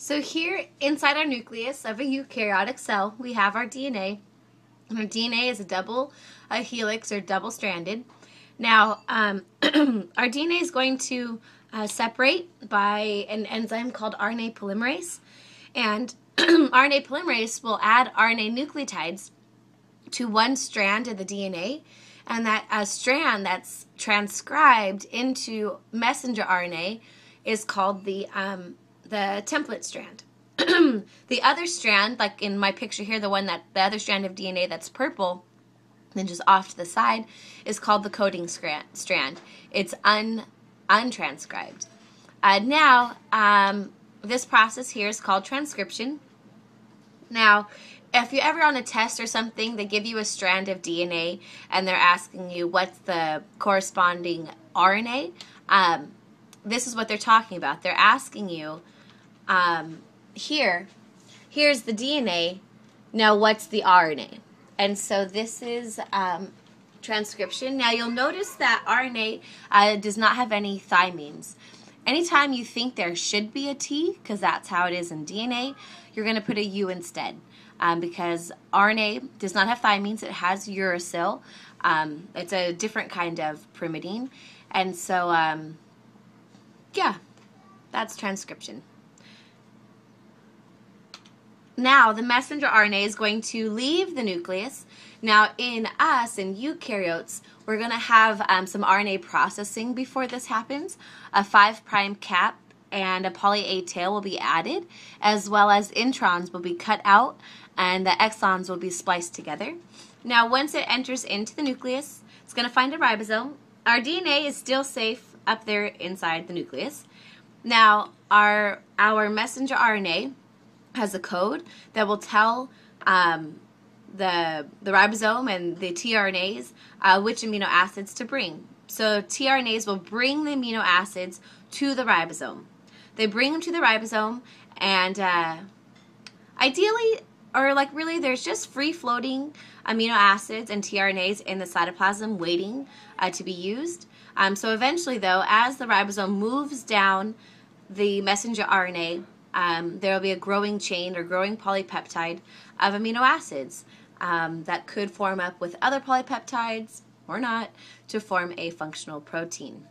So here inside our nucleus of a eukaryotic cell, we have our DNA. And our DNA is a helix or double-stranded. Now, our DNA is going to separate by an enzyme called Rna Polymerase. And RNA polymerase will add RNA nucleotides to one strand of the DNA, and that strand that's transcribed into messenger RNA is called the template strand. The other strand, like in my picture here, the other strand of DNA that's purple, then just off to the side, is called the coding strand. It's untranscribed. This process here is called transcription. Now, if you're ever on a test or something, they give you a strand of DNA and they're asking you what's the corresponding RNA. This is what they're talking about. They're asking you, here's the DNA, now what's the RNA? And so this is transcription. Now you'll notice that RNA does not have any thymines. Anytime you think there should be a T, because that's how it is in DNA, you're going to put a U instead. Because RNA does not have thymines, it has uracil. It's a different kind of pyrimidine. And so, yeah, that's transcription. Now, the messenger RNA is going to leave the nucleus. Now, in us, in eukaryotes, we're going to have some RNA processing before this happens. A 5' cap and a poly A tail will be added, as well as introns will be cut out, and the exons will be spliced together. Now, once it enters into the nucleus, it's going to find a ribosome. Our DNA is still safe up there inside the nucleus. Now, our messenger RNA has a code that will tell the ribosome and the tRNAs which amino acids to bring. So tRNAs will bring the amino acids to the ribosome. They bring them to the ribosome, and ideally, or like really, there's just free-floating amino acids and tRNAs in the cytoplasm waiting to be used. So eventually, though, as the ribosome moves down the messenger RNA, there will be a growing chain or growing polypeptide of amino acids that could form up with other polypeptides or not to form a functional protein.